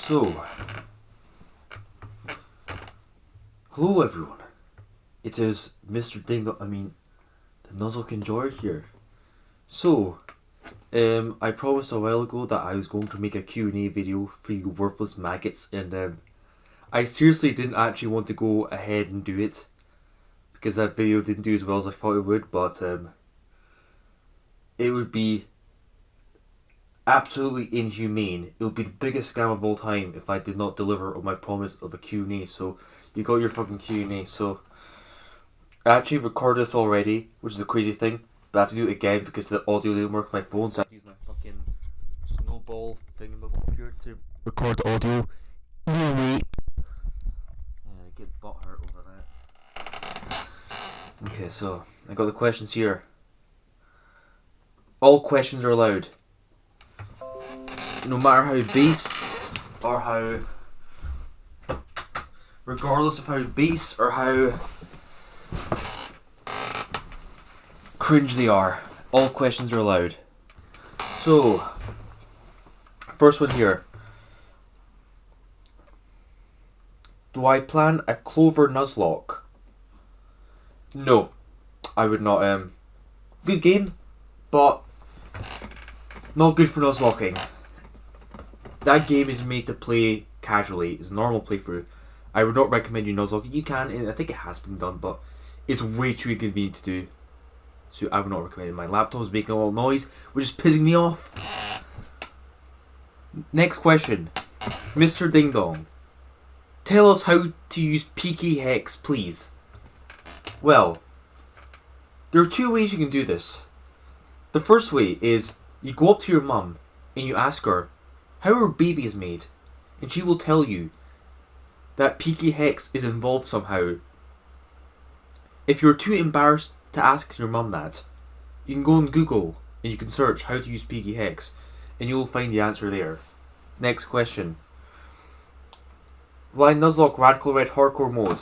So, hello everyone. It is Mr. Dingo, the Nuzlocke Enjoyer here. So, I promised a while ago that I was going to make a Q&A video for you worthless maggots, and I seriously didn't actually want to go ahead and do it because that video didn't do as well as I thought it would, but it would be absolutely inhumane. It would be the biggest scam of all time if I did not deliver on my promise of a Q&A. So you got your fucking Q&A. So I actually recorded this already, which is a crazy thing, but I have to do it again because the audio didn't work on my phone, so I have to use my fucking snowball thingamabob here to record the audio. Anyway, I get butthurt over that. Okay, so I got the questions here. All questions are allowed. No matter how base or how, regardless of how base or how cringe they are, all questions are allowed. So, first one here. Do I plan a Clover Nuzlocke? No, I would not. Good game, but not good for Nuzlocking. That game is made to play casually. It's a normal playthrough. I would not recommend you Nuzlocke. You can, and I think it has been done, but it's way too inconvenient to do. So I would not recommend it. My laptop is making a lot of noise, which is pissing me off. Next question. Mr. Ding Dong. Tell us how to use Peaky Hex, please. Well, there are two ways you can do this. The first way is you go up to your mum and you ask her how her baby is made, and she will tell you that Peaky Hex is involved somehow. If you're too embarrassed to ask your mum that, you can go on Google and you can search how to use Peaky Hex and you'll find the answer there. Next question. Will I Nuzlocke Radical Red Hardcore mode?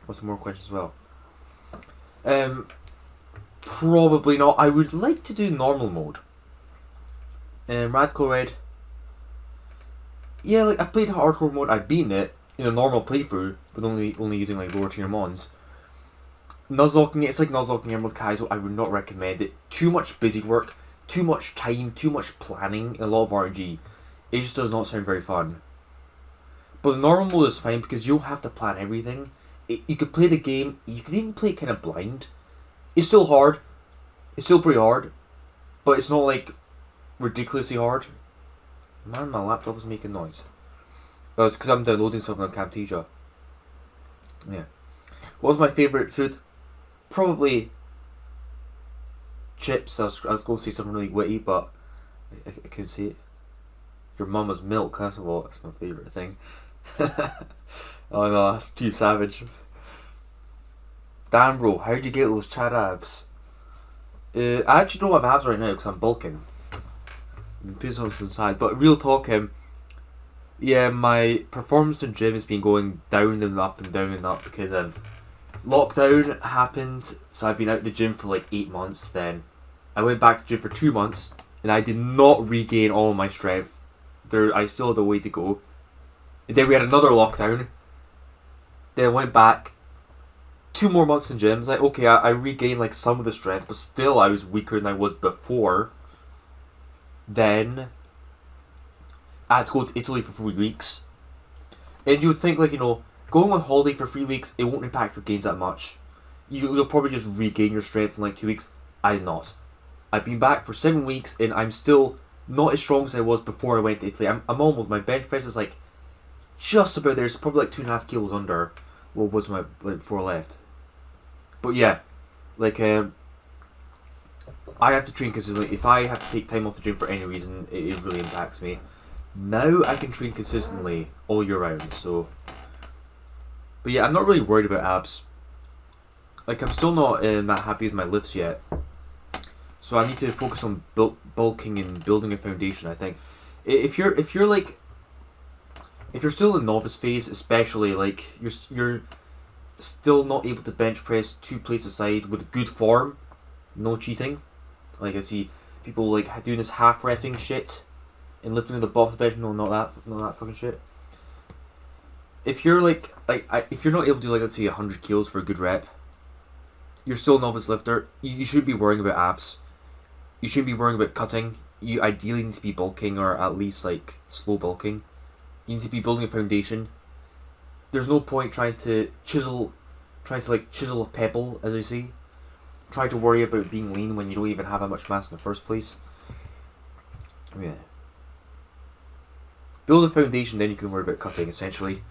What's some more questions as well? Probably not. I would like to do normal mode. Radical Red. Yeah, like I've played hardcore mode. I've beaten it in a normal playthrough, but only using like lower tier mons. Nuzlocking it's like Nuzlocking Emerald Kizo. I would not recommend it. Too much busy work, too much time, too much planning, and a lot of RNG. It just does not sound very fun. But the normal mode is fine because you don't have to plan everything. You could play the game. You can even play it kind of blind. It's still hard. It's still pretty hard, but it's not like ridiculously hard. Man, my laptop is making noise. Oh, it's because I'm downloading stuff on Camtasia. Yeah. What was my favourite food? Probably chips. I was going to say something really witty, but I couldn't say it. Your mama's milk. That's my favourite thing. Oh no, that's too savage. Damn bro, how'd you get those Chad abs? I actually don't have abs right now because I'm bulking. Put some aside, but real talk, yeah, my performance in gym has been going down and up and down and up because lockdown happened, so I've been out of the gym for like 8 months. Then I went back to the gym for 2 months and I did not regain all of my strength. I still had a way to go. And then we had another lockdown. Then I went back. 2 more months in gyms. Like, okay, I regained like some of the strength, but still I was weaker than I was before. Then I had to go to Italy for 3 weeks. And you would think, like, going on holiday for 3 weeks, it won't impact your gains that much. You'll probably just regain your strength in like 2 weeks. I did not. I've been back for 7 weeks and I'm still not as strong as I was before I went to Italy. I'm almost, my bench press is like just about there. It's probably like 2.5 kilos under what was my before I left. But yeah, like I have to train consistently. If I have to take time off the gym for any reason, it really impacts me. Now I can train consistently all year round. So, but yeah, I'm not really worried about abs. Like I'm still not that happy with my lifts yet. So I need to focus on bulking and building a foundation. I think if you're still in novice phase, especially like you're still not able to bench press 2 plates aside with good form, no cheating. Like I see people like doing this half repping shit. and lifting to the bottom of the bench. No, not that fucking shit. If you're if you're not able to do, like, let's say 100 kilos for a good rep, you're still a novice lifter. You shouldn't be worrying about abs. You shouldn't be worrying about cutting. You ideally need to be bulking, or at least like slow bulking. You need to be building a foundation. There's no point trying to chisel a pebble, as I say. Trying to worry about being lean when you don't even have that much mass in the first place. Yeah. Build a foundation, then you can worry about cutting, essentially.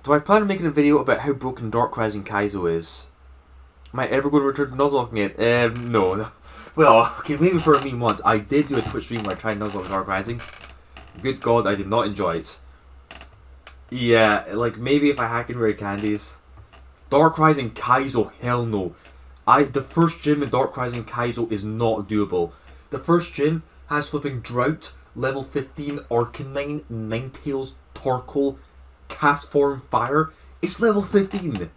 Do I plan on making a video about how broken Dark Rising Kizo is? Am I ever going to return to Nuzlocking it? No. Well, okay, maybe for a meme once. I did do a Twitch stream where I tried Nuzlocke Dark Rising. Good God, I did not enjoy it. Yeah, like, maybe if I hack in rare candies. Dark Rising Kizo, hell no. The first gym in Dark Rising Kizo is not doable. The first gym has flipping Drought, level 15, Arcanine, Ninetales, Torkoal, Cast Form Fire. It's level 15.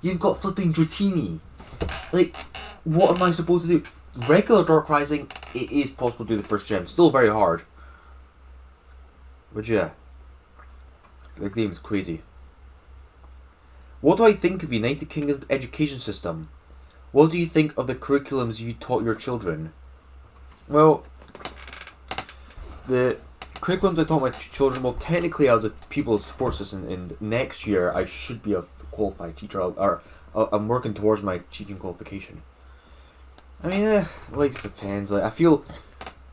You've got flipping Dratini. Like, what am I supposed to do? Regular Dark Rising, it is possible to do the first gym. Still very hard. But yeah. The game's crazy. What do I think of United Kingdom's education system? What do you think of the curriculums you taught your children? Well, the curriculums I taught my children, well, technically as a pupil support system, and next year I should be a qualified teacher, I'm working towards my teaching qualification. I mean, like, it depends. Like, I feel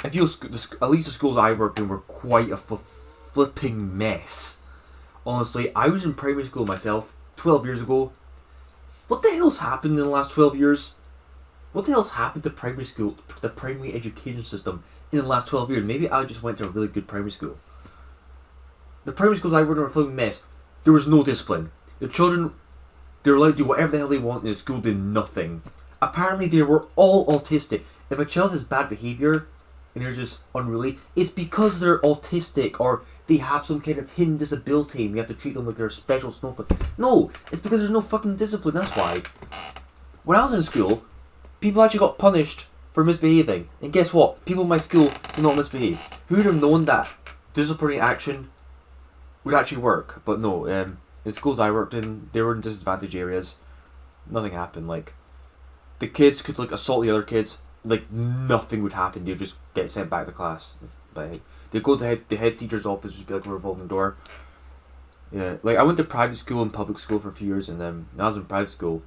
at least the schools I worked in were quite a flipping mess. Honestly, I was in primary school myself 12 years ago. What the hell's happened in the last 12 years? What the hell's happened to primary school, the primary education system, in the last 12 years? Maybe I just went to a really good primary school. The primary schools I worked in were a flipping mess. There was no discipline. The children, they were allowed to do whatever the hell they want, and the school did nothing. Apparently they were all autistic. If a child has bad behaviour, and they're just unruly, it's because they're autistic, or they have some kind of hidden disability and you have to treat them like they're a special snowflake. No, it's because there's no fucking discipline, that's why. When I was in school, people actually got punished for misbehaving. And guess what? People in my school did not misbehave. Who would have known that disciplinary action would actually work? But no, in schools I worked in, they were in disadvantaged areas. Nothing happened. Like, the kids could, like, assault the other kids. Like, nothing would happen. They'd just get sent back to class. But they'd go to the head teacher's office, just be like a revolving door. Yeah, like, I went to private school and public school for a few years, and when I was in private school,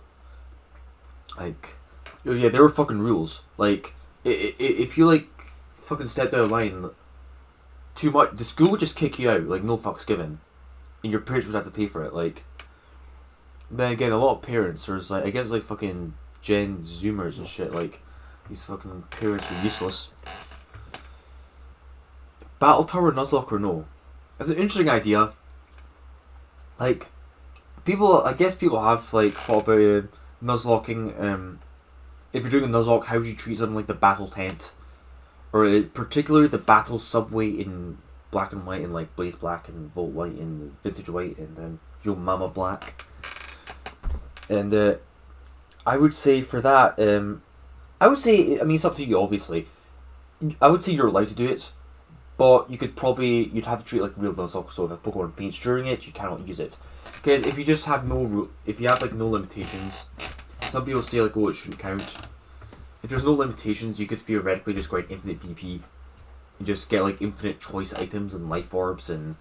like, yeah, there were fucking rules. Like, if you, like, fucking stepped out of line too much, the school would just kick you out, like, no fucks given. And your parents would have to pay for it, like. Then again, a lot of parents, there's, like, I guess, like, fucking Gen Zoomers and shit, like, these fucking parents are useless. Battle Tower Nuzlocke or no? It's an interesting idea. Like, I guess people have, like, thought about Nuzlocking. If you're doing a Nuzlocke, how would you treat something like the Battle Tent? Or particularly the Battle Subway in Black and White, and like Blaze Black and Volt White and Vintage White and then Yo Mama Black. And I would say for that, I would say, I mean, it's up to you, obviously. I would say you're allowed to do it. But you'd have to treat it like real Nuzlocke, so if a Pokemon faints during it, you cannot use it. Because if you just have if you have like no limitations, some people say like, oh, it shouldn't count. If there's no limitations, you could theoretically just go infinite BP and just get like infinite choice items and life orbs and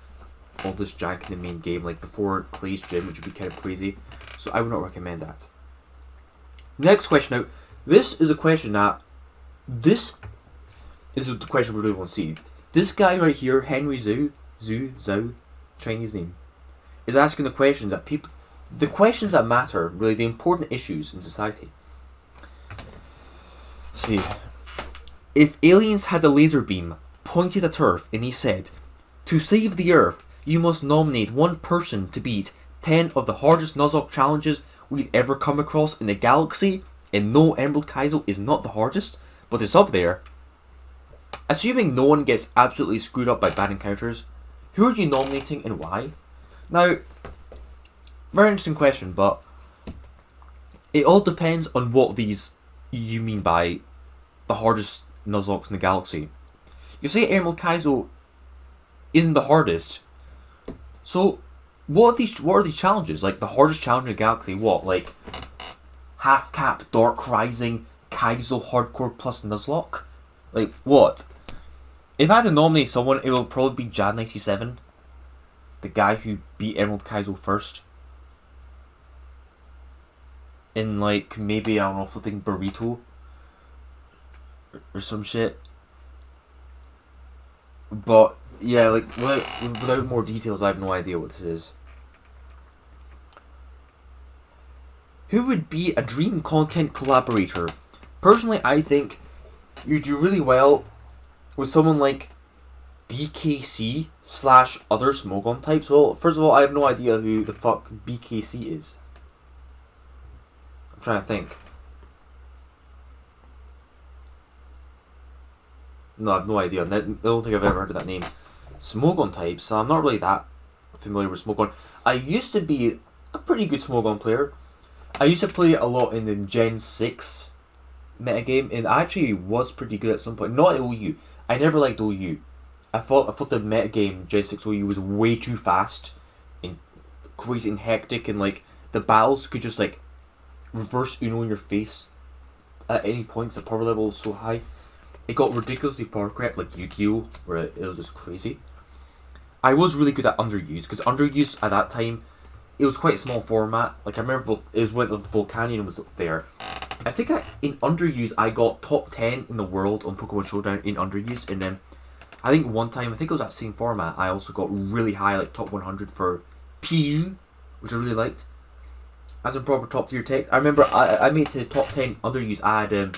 all this jank in the main game, like before Clay's Gym, which would be kind of crazy. So I would not recommend that. Next question now. This is a question that this is the question we really want to see. This guy right here, Henry Zhou, Chinese name, is asking the questions that matter, really the important issues in society. See, if aliens had a laser beam pointed at Earth and he said, to save the Earth, you must nominate one person to beat 10 of the hardest Nuzlocke challenges we've ever come across in the galaxy, and no, Emerald Kizo is not the hardest, but it's up there. Assuming no one gets absolutely screwed up by bad encounters, who are you nominating and why? Now, very interesting question, but it all depends on what these you mean by the hardest Nuzlocks in the galaxy. You say Emerald Kizo isn't the hardest. So, what are these challenges? Like, the hardest challenge in the galaxy, what? Like, Half Cap, Dark Rising, Kizo Hardcore plus Nuzlocke? Like, what? If I had to nominate someone, it would probably be Jad97. The guy who beat Emerald Kizo first. In, like, maybe, I don't know, flipping Burrito. Or some shit. But, yeah, like, without more details, I have no idea what this is. Who would be a dream content collaborator? Personally, I think you do really well with someone like BKC / other Smogon types. Well, first of all, I have no idea who the fuck BKC is. I'm trying to think. No, I have no idea. I don't think I've ever heard of that name. Smogon types. I'm not really that familiar with Smogon. I used to be a pretty good Smogon player. I used to play a lot in the Gen 6 metagame, and I actually was pretty good at some point. Not at OU. I never liked OU. I thought the metagame Gen 6 OU was way too fast and crazy and hectic, and like the battles could just like reverse Uno in your face at any point. The power level was so high. It got ridiculously power crept, like Yu-Gi-Oh, where it was just crazy. I was really good at underuse, because underuse at that time, it was quite a small format. Like I remember it was when the Volcanion was there. I think in underuse I got top 10 in the world on Pokemon Showdown in underuse, and then I think one time, I think it was that same format, I also got really high, like top 100 for PU, which I really liked. As a proper top tier text. I remember I made it to top 10 underuse. I had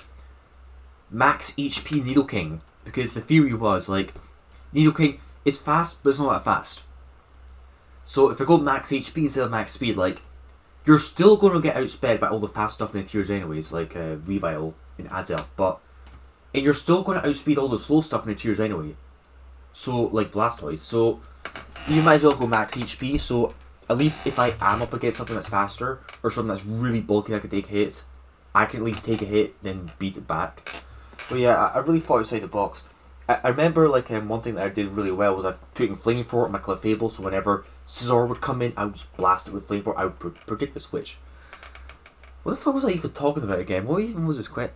max HP Nidoking, because the theory was like Nidoking is fast but it's not that fast. So if I go max HP instead of max speed, like you're still going to get outsped by all the fast stuff in the tiers anyways, like Weavile and Adelph, and you're still going to outspeed all the slow stuff in the tiers anyway. So like Blastoise, so you might as well go max HP. So at least if I am up against something that's faster or something that's really bulky that can take hits, I can at least take a hit then beat it back. But yeah, I really thought outside the box. I remember like one thing that I did really well was I putting Flamethrower on my Clefable, so whenever Scizor would come in, I would just blast it with Flamethrower. I would predict the switch. What the fuck was I even talking about again? What even was this quit?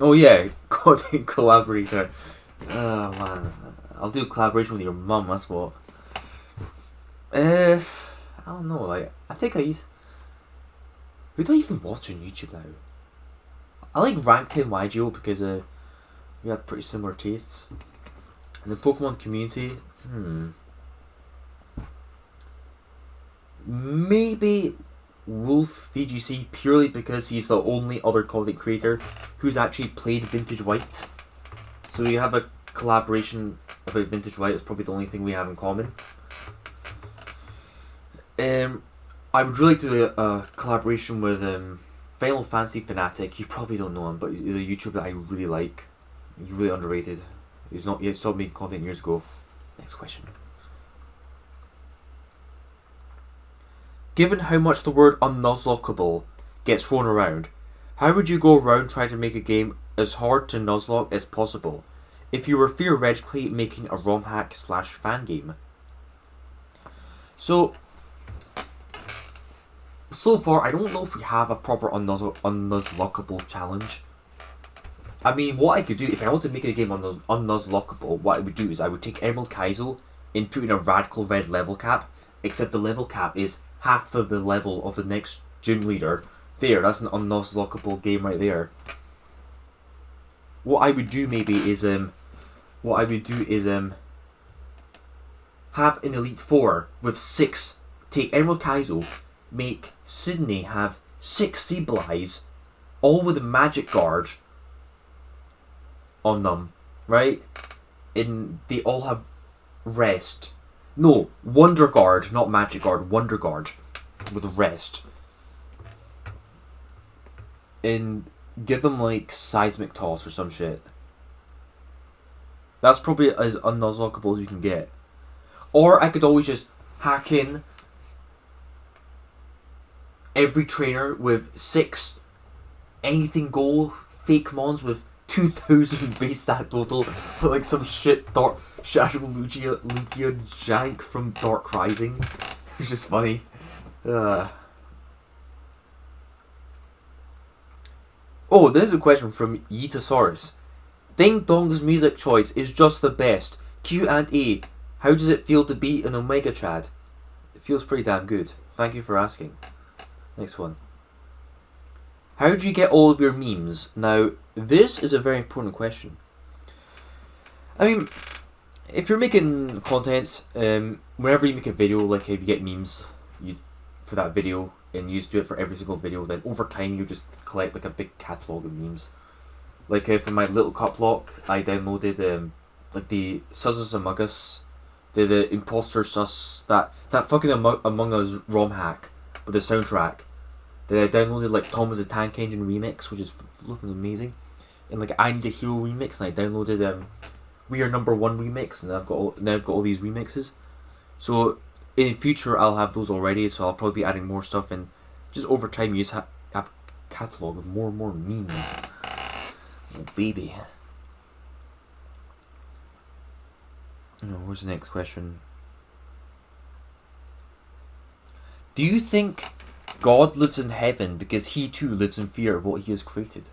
Oh yeah, content collaborator. Oh man, I'll do a collaboration with your mum. That's what. I don't know. Like I think I used. Who do I even watch on YouTube now? I like Rank 10 YGO because we have pretty similar tastes. In the Pokemon community, maybe Wolf VGC, purely because he's the only other content creator who's actually played Vintage White. So we have a collaboration about Vintage White. It's probably the only thing we have in common. I would really like to do a collaboration with Final Fantasy Fanatic. You probably don't know him, but he's a YouTuber that I really like. He's really underrated. He stopped making content years ago. Next question. Given how much the word unnuzlockable gets thrown around, how would you go around trying to make a game as hard to nuzlocke as possible if you were theoretically making a Rom Hack / fan game? So far, I don't know if we have a proper unnuzlockable challenge. I mean, what I could do, if I wanted to make a game unnuzlockable, what I would do is I would take Emerald Kizo and put in a radical red level cap, except the level cap is half of the level of the next gym leader. There, that's an unnuzlockable game right there. What I would do maybe is have an Elite Four with 6. Take Emerald Kizo, make Sydney have 6 Sableyes, all with a Magic Guard on them, right? And they all have rest. No, Wonder Guard, not Magic Guard, Wonder Guard with rest. And give them like Seismic Toss or some shit. That's probably as unnuzlockable as you can get. Or I could always just hack in every trainer with 6 anything goal fake mons with 2,000 base stat total, like some shit Shadow Lugia jank from Dark Rising. It's just funny. Oh, this is a question from Yetasaurus. Ding Dong's music choice is just the best. Q&A. How does it feel to be an Omega Chad? It feels pretty damn good. Thank you for asking. Next one. How do you get all of your memes? Now, this is a very important question. I mean, if you're making content, whenever you make a video, like if you get memes for that video, and you just do it for every single video, then over time you just collect like a big catalogue of memes. Like for my little cup lock, I downloaded like the Suzzes Among Us, the Imposter Sus, that fucking Among Us Rom Hack with the soundtrack. Then I downloaded like Thomas the Tank Engine remix, which is looking amazing, and like I Need a Hero remix, and I downloaded We Are Number One remix, and I've got all these remixes. So in the future I'll have those already, so I'll probably be adding more stuff, and just over time you just have a catalogue of more and more memes. Oh baby. No, where's the next question? Do you think God lives in heaven because he too lives in fear of what he has created?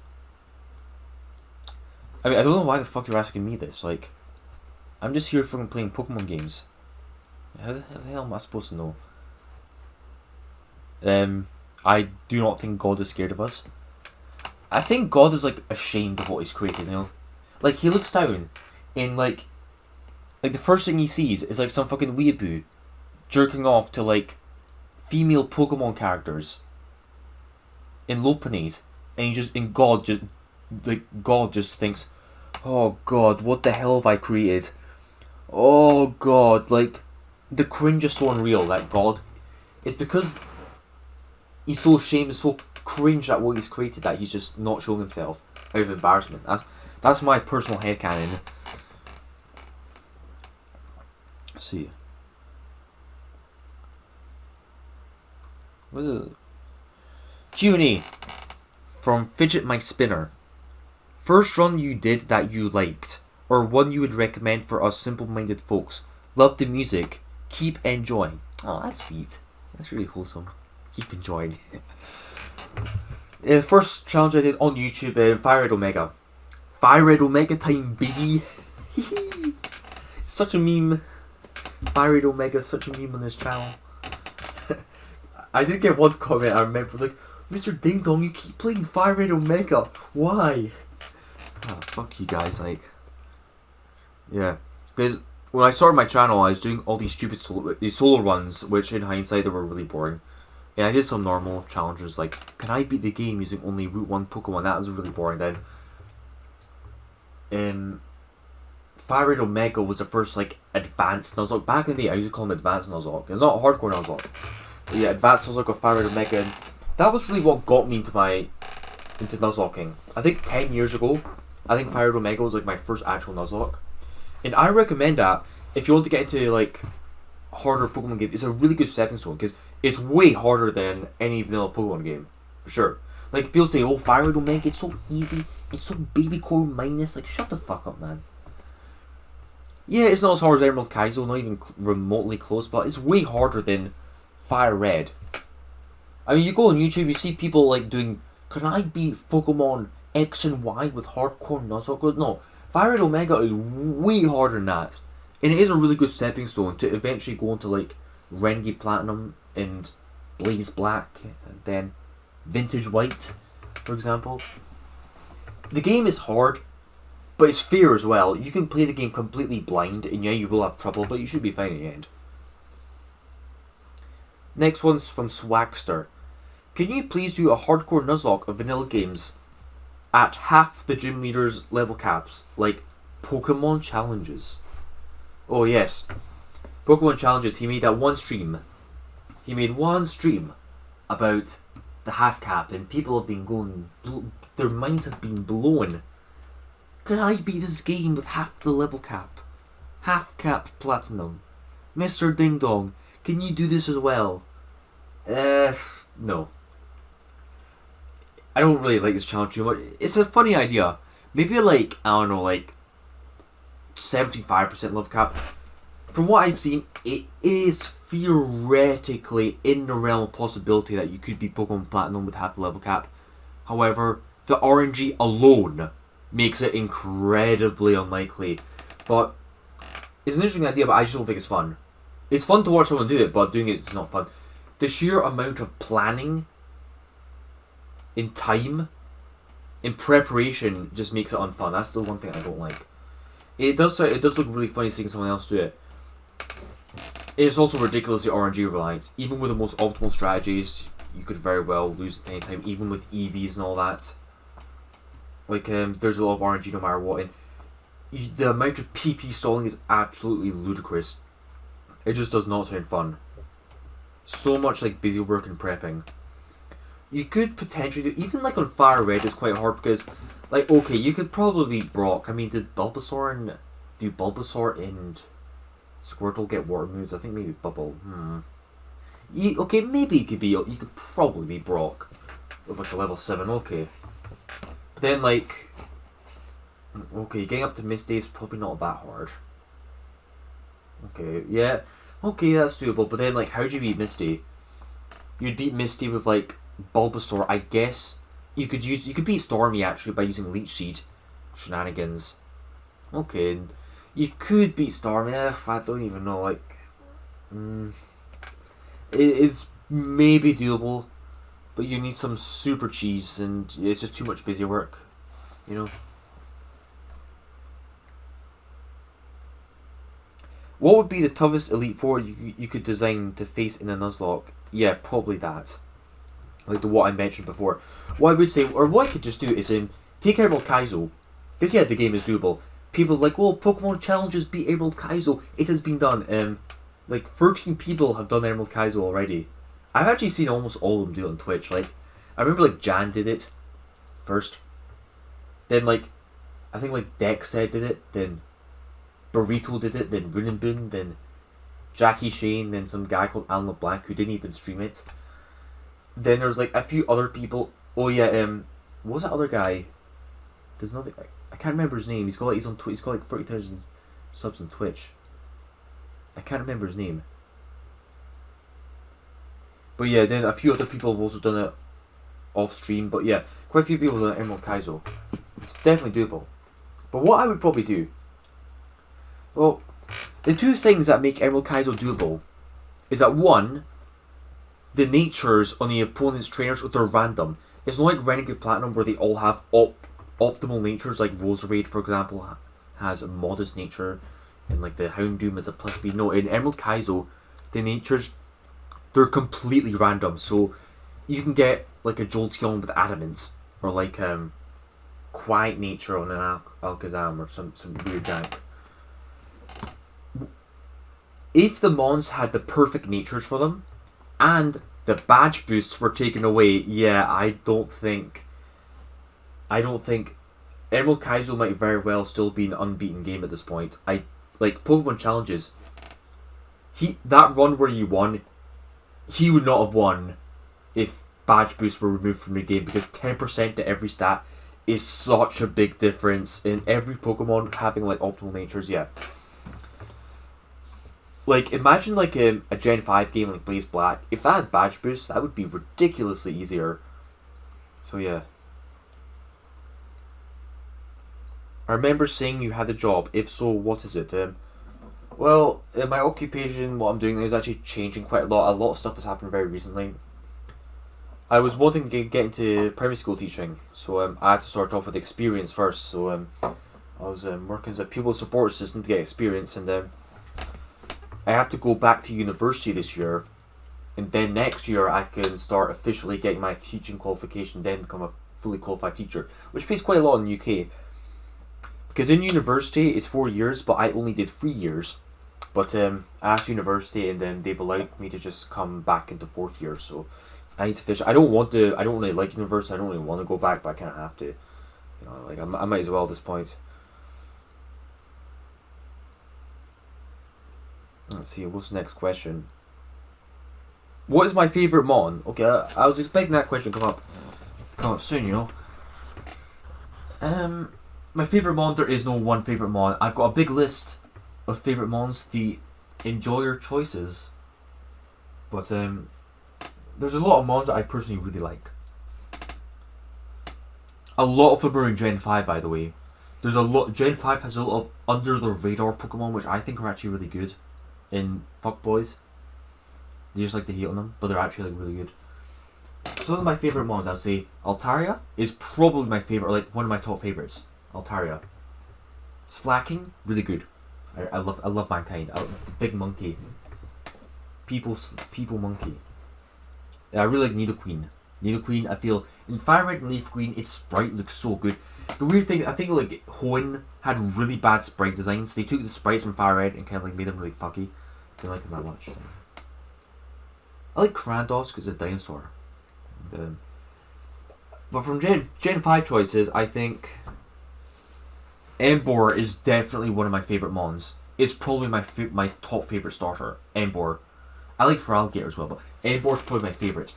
I mean, I don't know why the fuck you're asking me this. Like, I'm just here fucking playing Pokemon games. How the hell am I supposed to know? I do not think God is scared of us. I think God is like ashamed of what he's created, you know? Like, he looks down and like the first thing he sees is like some fucking weeaboo jerking off to like female Pokemon characters in Lopunnies, and God just thinks, oh God, what the hell have I created? Oh God, like the cringe is so unreal that God, it's because he's so ashamed and so cringe at what he's created that he's just not showing himself out of embarrassment. That's my personal headcanon. Let's see. What is it? Q&A from Fidget My Spinner. First run you did that you liked, or one you would recommend for us simple-minded folks. Love the music. Keep enjoying. Oh, that's sweet. That's really wholesome. Keep enjoying. The first challenge I did on YouTube, Fire Red Omega. Fire Red Omega time, baby. Such a meme. Fire Red Omega, such a meme on this channel. I did get one comment I remember, like, Mr. Ding Dong, you keep playing Fire Red Omega. Why? Oh, fuck you guys, like. Yeah. Because when I started my channel, I was doing all these stupid solo runs, which in hindsight, they were really boring. And I did some normal challenges, like, can I beat the game using only Route 1 Pokemon? That was really boring then. Fire Red Omega was the first, like, advanced Nuzlocke. Back in the day, I used to call them advanced Nuzlocke. It's not hardcore Nuzlocke. But yeah, advanced Nuzlocke with Fire Red Omega. And that was really what got me into Nuzlocking. I think 10 years ago, I think Fire Red Omega was, like, my first actual Nuzlocke. And I recommend that if you want to get into, like, harder Pokemon game. It's a really good stepping stone, because it's way harder than any vanilla Pokemon game, for sure. Like, people say, oh, Fire Red Omega, it's so easy, it's so baby core minus. Like, shut the fuck up, man. Yeah, it's not as hard as Emerald Kizo, not even remotely close, but it's way harder than Fire Red. I mean, you go on YouTube, you see people, like, doing, can I beat Pokemon X and Y with hardcore Nuzlocke? No, Fire Red Omega is way harder than that. And it is a really good stepping stone to eventually go into, like, Renegade Platinum and Blaze Black, and then Vintage White, for example. The game is hard, but it's fair as well. You can play the game completely blind, and yeah, you will have trouble, but you should be fine in the end. Next one's from Swagster. Can you please do a hardcore Nuzlocke of vanilla games at half the gym leader's level caps, like Pokemon challenges? Oh yes, Pokemon challenges. He made that one stream. He made one stream about the half cap, and people have been going, their minds have been blown. Can I beat this game with half the level cap? Half cap platinum. Mr. Ding Dong, can you do this as well? No. I don't really like this challenge too much. It's a funny idea, maybe like, I don't know, like 75% level cap. From what I've seen, it is theoretically in the realm of possibility that you could be Pokemon Platinum with half the level cap. However, the RNG alone makes it incredibly unlikely. But it's an interesting idea, but I just don't think it's fun. It's fun to watch someone do it, but doing it is not fun. The sheer amount of planning in time, in preparation, just makes it unfun. That's the one thing I don't like. It does look really funny seeing someone else do it. It's also ridiculously RNG reliant. Even with the most optimal strategies, you could very well lose at any time, even with EVs and all that. Like, there's a lot of RNG no matter what, and the amount of PP stalling is absolutely ludicrous. It just does not sound fun. So much like busy work and prepping. You could potentially do, even like on Fire Red is quite hard because, like, okay, you could probably beat Brock. I mean, do Bulbasaur and Squirtle get water moves? I think maybe Bubble. Okay, maybe you could probably beat Brock with like a level 7. Okay, but then like, okay, getting up to Misty is probably not that hard. Okay, yeah, okay, that's doable. But then like, how do you beat Misty? You'd beat Misty with like Bulbasaur. I guess you could beat Stormy actually by using Leech Seed shenanigans. Okay, you could beat Stormy. I don't even know. Like, it is maybe doable, but you need some super cheese, and it's just too much busy work. You know. What would be the toughest Elite Four you could design to face in a Nuzlocke? Yeah, probably that. Like what I mentioned before. What I would say, or what I could just do is take Emerald Kizo. Because yeah, the game is doable. People are like, oh, Pokemon challenges beat Emerald Kizo. It has been done. Like 13 people have done Emerald Kizo already. I've actually seen almost all of them do it on Twitch. Like, I remember like Jan did it first. Then like, I think like Dex did it. Then Burrito did it. Then Runenboon. Then Jackie Shane. Then some guy called Alan LeBlanc who didn't even stream it. Then there's like a few other people. Oh yeah, what was that other guy? There's another. I can't remember his name. He's got like 30,000 subs on Twitch. I can't remember his name. But yeah, then a few other people have also done it off stream. But yeah, quite a few people have done Emerald Kizo. It's definitely doable. But what I would probably do, well, the two things that make Emerald Kizo doable is that one, the natures on the opponent's trainers, they're random. It's not like Renegade Platinum where they all have optimal natures, like Roserade, for example, has a modest nature, and like the Houndoom is a plus speed. No, in Emerald Kizo, the natures, they're completely random. So you can get like a Jolteon with Adamant, or like Quiet Nature on an Alakazam, or some weird jank. If the Mons had the perfect natures for them, and the badge boosts were taken away, yeah, I don't think Emerald Kaizo might very well still be an unbeaten game at this point. Like Pokemon Challenges, that run where you won, he would not have won if badge boosts were removed from the game, because 10% to every stat is such a big difference in every Pokemon having like optimal natures. Yeah. Like, imagine like a Gen 5 game like Blaze Black. If that had badge boosts, that would be ridiculously easier. So yeah. I remember saying you had a job. If so, what is it? Well, in my occupation, what I'm doing is actually changing quite a lot. A lot of stuff has happened very recently. I was wanting to get into primary school teaching, so I had to start off with experience first. So I was working as a pupil support assistant to get experience, and I have to go back to university this year, and then next year I can start officially getting my teaching qualification, then become a fully qualified teacher, which pays quite a lot in the UK. Because in university it's 4 years, but I only did 3 years. But I asked university, and then they've allowed me to just come back into 4th year. So I need to finish. I don't really like university. I don't really want to go back, but I kind of have to. You know, like I might as well at this point. Let's see, what's the next question? What is my favourite Mon? Okay, I was expecting that question to come up soon, you know. My favourite mon, there is no one favourite mon. I've got a big list of favourite mons. Enjoy your choices. But there's a lot of mons that I personally really like. A lot of them are in Gen 5, by the way. There's a lot. Gen 5 has a lot of under the radar Pokemon, which I think are actually really good. In Fuckboys, they just like to hate on them, but they're actually like really good. Some of my favourite mons, I would say Altaria is probably my favourite, like one of my top favourites. Altaria. Slacking, really good. I love Mankind. The big monkey. People monkey. Yeah, I really like Nidoqueen. Nidoqueen, I feel in Fire Red and Leaf Green, its sprite looks so good. The weird thing, I think like Hoenn had really bad sprite designs. They took the sprites from Fire Red and kind of like made them really fucky. Didn't like them that much. I like Kratos because it's a dinosaur. But from Gen 5 choices, I think Emboar is definitely one of my favourite mons. It's probably my top favourite starter, Emboar. I like Feraligatr as well, but Emboar's probably my favourite.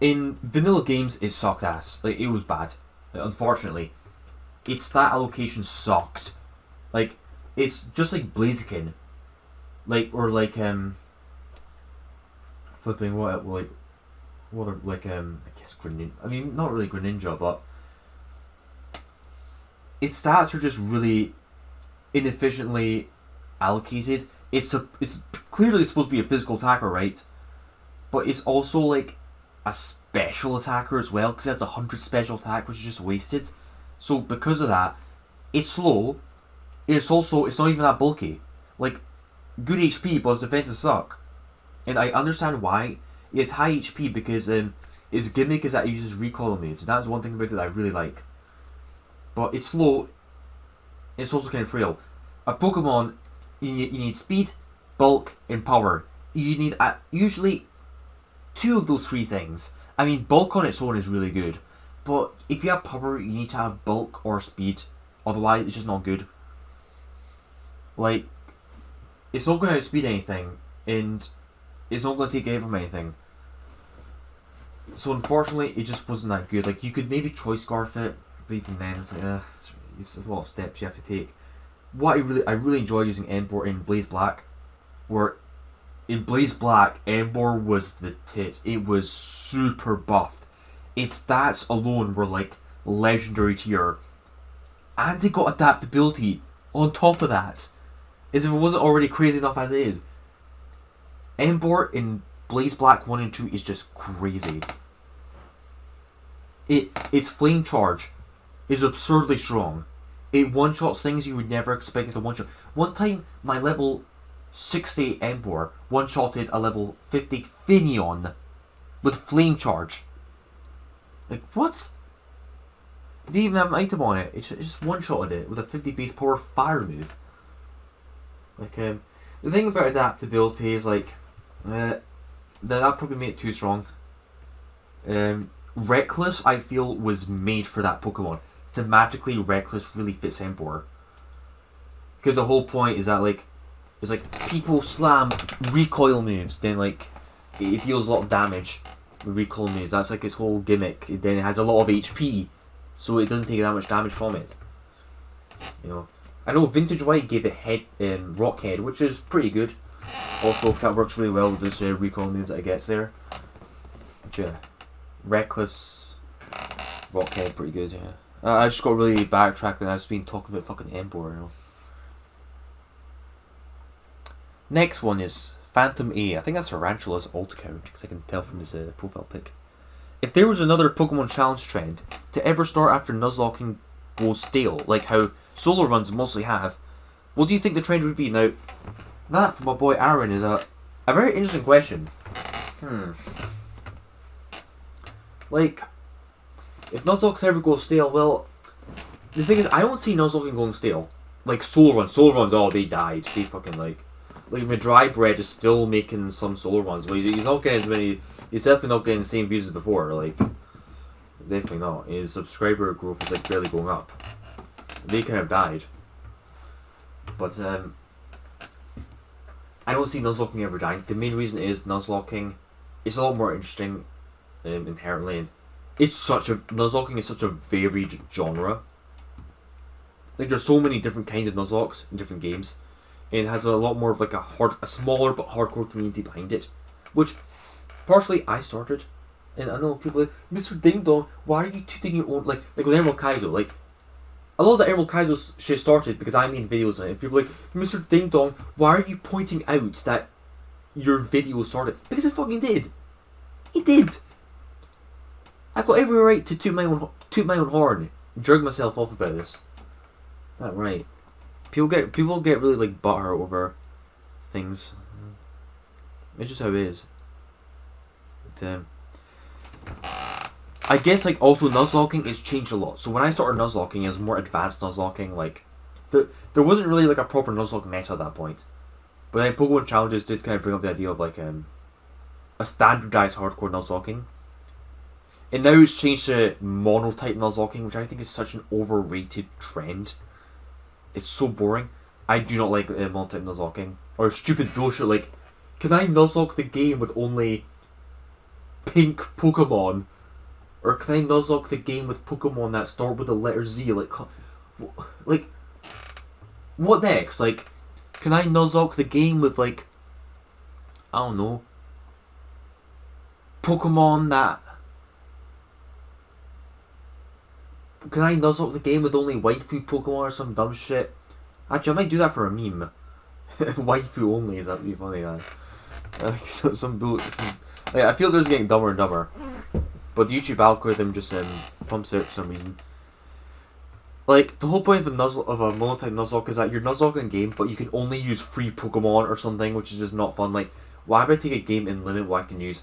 In vanilla games, it sucked ass. Like, it was bad. Like, unfortunately. Its stat allocation sucked. Like, it's just like Blaziken. Like, or like, flipping, I guess Greninja. I mean, not really Greninja, but its stats are just really inefficiently allocated. It's clearly supposed to be a physical attacker, right? But it's also like a special attacker as well, because it has 100 special attack, which is just wasted. So because of that, it's slow. It's not even that bulky. Like, good HP, but its defenses suck. And I understand why. It's high HP because its gimmick is that it uses recoil moves. And that's one thing about it that I really like. But it's slow. It's also kind of frail. A Pokemon, you need speed, bulk, and power. You need usually 2 of those 3 things. I mean, bulk on its own is really good. But if you have power, you need to have bulk or speed. Otherwise, it's just not good. Like, it's not going to outspeed anything. And it's not going to take away from anything. So unfortunately, it just wasn't that good. Like, you could maybe Choice Scarf it, but even then, it's like, it's a lot of steps you have to take. What I really enjoy using Emboar in Blaze Black, where in Blaze Black, Emboar was the tits. It was super buffed. Its stats alone were like legendary tier, and it got adaptability on top of that, as if it wasn't already crazy enough as it is. Emboar in Blaze Black 1 and 2 is just crazy. Its Flame Charge is absurdly strong. It one-shots things you would never expect it to one-shot. One time, my level 60 Emboar one-shotted a level 50 Finneon with Flame Charge. Like, what? It didn't even have an item on it. It just one-shotted it with a 50 base power fire move. Like, the thing about adaptability is, like, that'd probably make it too strong. Reckless, I feel, was made for that Pokemon. Thematically, Reckless really fits Emboar. Because the whole point is that, like, it's like people slam recoil moves, then, like, it deals a lot of damage with recoil moves. That's like its whole gimmick. Then it has a lot of HP, so it doesn't take that much damage from it. You know, I know Vintage White gave it Rock Head, which is pretty good. Also, because that works really well with this recoil moves that it gets there. But yeah, Reckless, Rock Head, pretty good. Yeah, I just got really backtracked and I've been talking about fucking Emboar. You know. Next one is Phantom A. I think that's Tarantula's alt account, because I can tell from his profile pic. If there was another Pokemon Challenge trend to ever start after Nuzlocking goes stale, like how solo runs mostly have, what do you think the trend would be? Now, that from my boy Aaron is a very interesting question. Like, if Nuzlocke ever goes stale, well, the thing is, I don't see Nuzlocking going stale. Like solo runs, oh, they died. They fucking like Madry Bread is still making some solo runs, but he's not getting as many. He's definitely not getting the same views as before. Like, definitely not. His subscriber growth is like barely going up. They kind of died. But I don't see Nuzlocking ever dying. The main reason is Nuzlocking is a lot more interesting inherently. And Nuzlocking is such a varied genre. like there's so many different kinds of Nuzlocks in different games, and it has a lot more of like a smaller but hardcore community behind it, which partially I started. And I know people like, Mr. Ding Dong, why are you tooting your own, like with Emerald Kaizo, like, a lot of the Emerald Kaizo shit started because I made videos on it, and people are like, Mr. Ding Dong, why are you pointing out that your video started? Because it fucking did. It did. I've got every right to toot my own horn, and jerk myself off about this. That right. People get really like butthurt over things. It's just how it is. But, I guess like also Nuzlocking has changed a lot. So when I started Nuzlocking, it was more advanced Nuzlocking. Like there wasn't really like a proper Nuzlocke meta at that point. But then Pokemon Challenges did kind of bring up the idea of like a standardized hardcore Nuzlocking. And now it's changed to monotype Nuzlocking, which I think is such an overrated trend. It's so boring. I do not like monotype Nuzlocking. Or stupid bullshit like, can I Nuzlocke the game with only pink Pokemon? Or can I Nuzlocke the game with Pokemon that start with the letter Z? Like, what next? Like, can I Nuzlocke the game with like, I don't know, Pokemon that... Can I Nuzlocke the game with only waifu Pokemon or some dumb shit? Actually, I might do that for a meme. Waifu only, is that be funny, man? Like, some like, I feel there's getting dumber and dumber. But the YouTube algorithm just pumps it out for some reason. Like, the whole point of a monotype Nuzlocke is that you're Nuzlocking a game, but you can only use free Pokemon or something, which is just not fun. Like, why would I take a game and limit what I can use?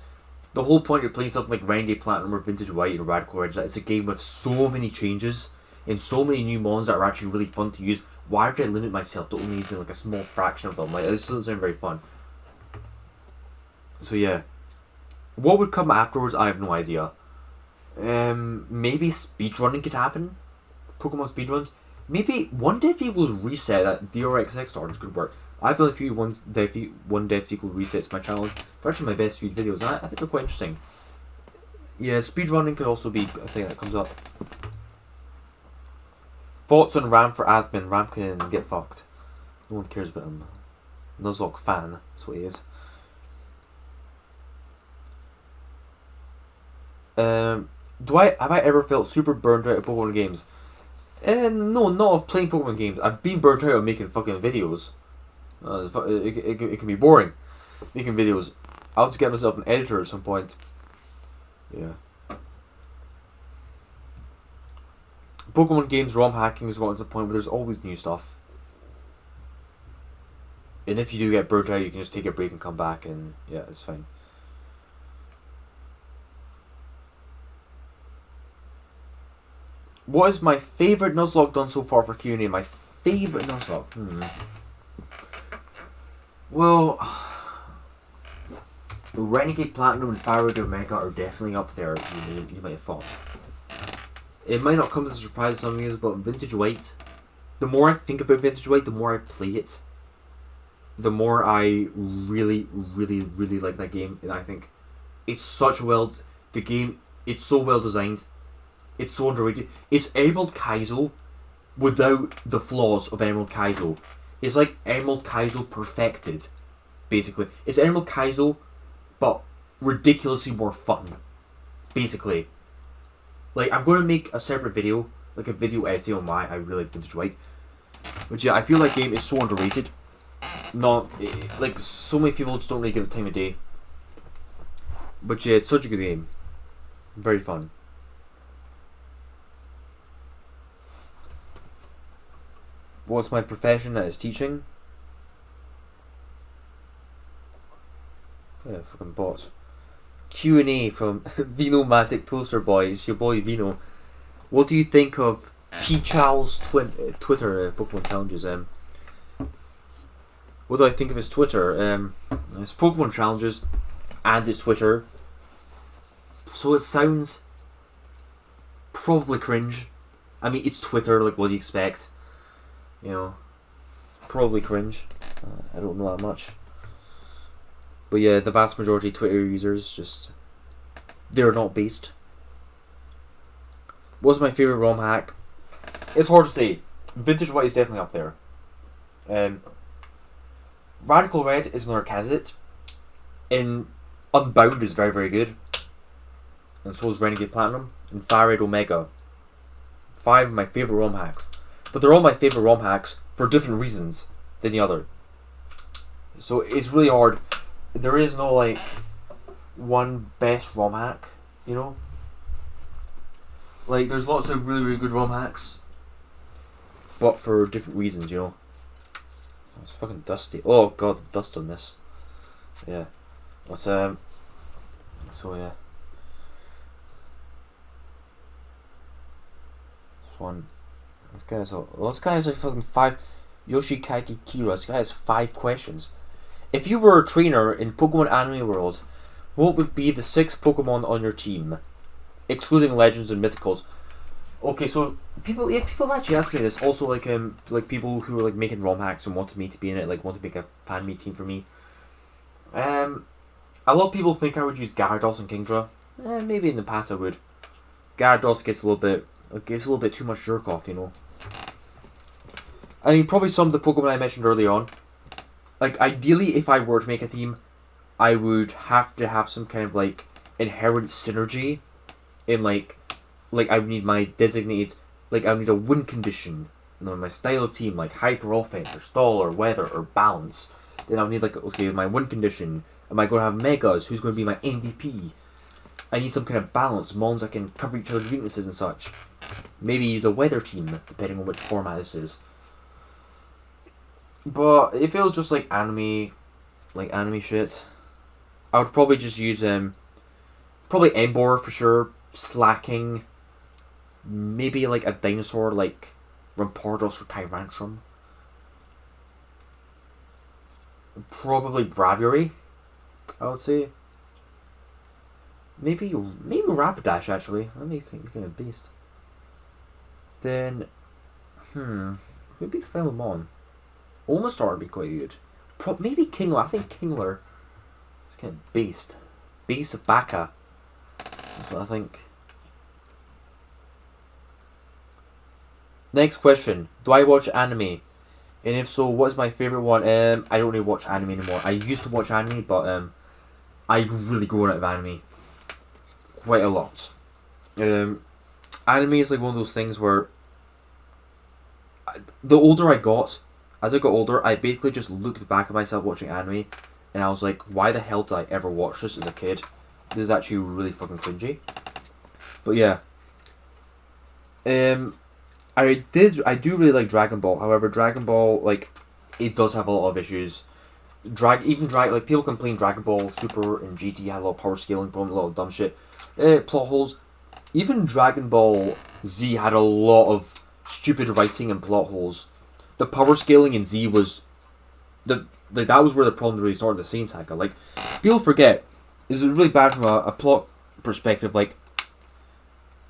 The whole point of playing stuff like Renegade Platinum or Vintage White or Radical Red is that it's a game with so many changes and so many new mons that are actually really fun to use. Why would I limit myself to only using like a small fraction of them? Like, it just doesn't sound very fun. So yeah. What would come afterwards, I have no idea. Maybe speedrunning could happen. Pokemon speedruns. Maybe one dev equals reset that DRXX starters could work. I've done a few one dev equal resets my channel. They're actually my best few videos. I think they're quite interesting. Yeah, speedrunning could also be a thing that comes up. Thoughts on Ram for admin. Ram can get fucked. No one cares about him. Nuzlocke fan. That's what he is. Have I ever felt super burned out of Pokemon games? No, not of playing Pokemon games. I've been burnt out of making fucking videos. It can be boring making videos. I'll have to get myself an editor at some point. Yeah. Pokemon games ROM hacking has gotten to the point where there's always new stuff. And if you do get burnt out, you can just take a break and come back, and yeah, it's fine. What is my favourite Nuzlocke done so far for Q&A? My favourite Nuzlocke? Well, Renegade Platinum and Fire Omega are definitely up there, you might have thought. It might not come as a surprise to some of you, but Vintage White, the more I think about Vintage White, the more I play it, the more I really, really, really like that game. And I think it's such the game, it's so well designed. It's so underrated. It's Emerald Kaizo without the flaws of Emerald Kaizo. It's like Emerald Kaizo perfected, basically. It's Emerald Kaizo, but ridiculously more fun, basically. Like, I'm going to make a separate video, like a video essay on why I really like Vintage White. But yeah, I feel that game is so underrated. Like, so many people just don't really give it time of day. But yeah, it's such a good game. Very fun. What's my profession? That is teaching. Yeah, fucking bots. Q&A from Vinomatic Toaster Boy. It's your boy Vino. What do you think of P-Chow's Twitter Pokemon challenges? What do I think of his Twitter? It's Pokemon challenges and his Twitter. So it sounds probably cringe. I mean, it's Twitter. Like, what do you expect? You know, probably cringe. I don't know that much. But yeah, the vast majority of Twitter users just, they're not based. What's my favourite ROM hack? It's hard to say. Vintage White is definitely up there. Radical Red is another candidate. Unbound is very, very good. And so is Renegade Platinum. And Fire Red Omega. 5 of my favourite ROM hacks. But they're all my favourite ROM hacks for different reasons than the other. So it's really hard. There is no like one best ROM hack, you know? Like there's lots of really, really good ROM hacks. But for different reasons, you know? It's fucking dusty. Oh god, the dust on this. Yeah. What's so yeah. This guy has like fucking 5. Yoshikage Kira. This guy has 5 questions. If you were a trainer in Pokemon Anime World, what would be the 6 Pokemon on your team, excluding Legends and Mythicals? Okay, so people actually ask me this. Also, like people who are like making ROM hacks and wanted me to be in it, like want to make a fan made team for me. A lot of people think I would use Gyarados and Kingdra. Maybe in the past I would. Gyarados gets a little bit too much jerk off, you know. I mean, probably some of the Pokemon I mentioned earlier on. Like, ideally, if I were to make a team, I would have to have some kind of, like, inherent synergy in, like I would need my designated, like, I would need a win condition, you know, my style of team, like, hyper offense, or stall, or weather, or balance. Then I would need, like, okay, my win condition. Am I going to have Megas? Who's going to be my MVP? I need some kind of balance, mons that can cover each other's weaknesses and such. Maybe use a weather team, depending on which format this is. But if it was just like anime shit, I would probably just use probably Emboar for sure, Slacking, maybe like a dinosaur like Rampardos or Tyrantrum. Probably Braviary, I would say. Maybe Rapidash actually. That'd be kind of beast. Then, who'd be the final mon? Omastar would be quite good. Maybe Kingler. I think Kingler is kind of beast. Beast of Baka. That's what I think. Next question. Do I watch anime? And if so, what's my favourite one? I don't really watch anime anymore. I used to watch anime, but I've really grown out of anime. Quite a lot. Anime is like one of those things where the older I got, as I got older, I basically just looked back at myself watching anime, and I was like, why the hell did I ever watch this as a kid? This is actually really fucking cringy. But yeah. I do really like Dragon Ball. However, Dragon Ball, like, it does have a lot of issues. Like, people complain Dragon Ball Super and GT had a lot of power scaling problems, a lot of dumb shit. Plot holes. Even Dragon Ball Z had a lot of stupid writing and plot holes. The power scaling in Z was that was where the problems really started. The Saiyan Saga, like, people forget, this is really bad from a plot perspective. Like,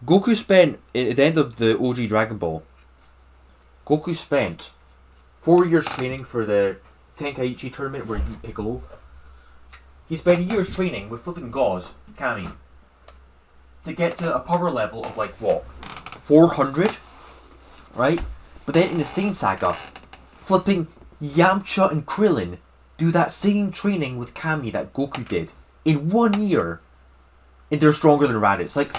Goku spent at the end of the OG Dragon Ball. Goku spent 4 years training for the Tenkaichi tournament where he beat Piccolo. He spent years training with flipping God, Kami, to get to a power level of like what, 400, right? But then in the Saiyan Saga, flipping Yamcha and Krillin do that same training with Kami that Goku did in 1 year, and they're stronger than Raditz. Like,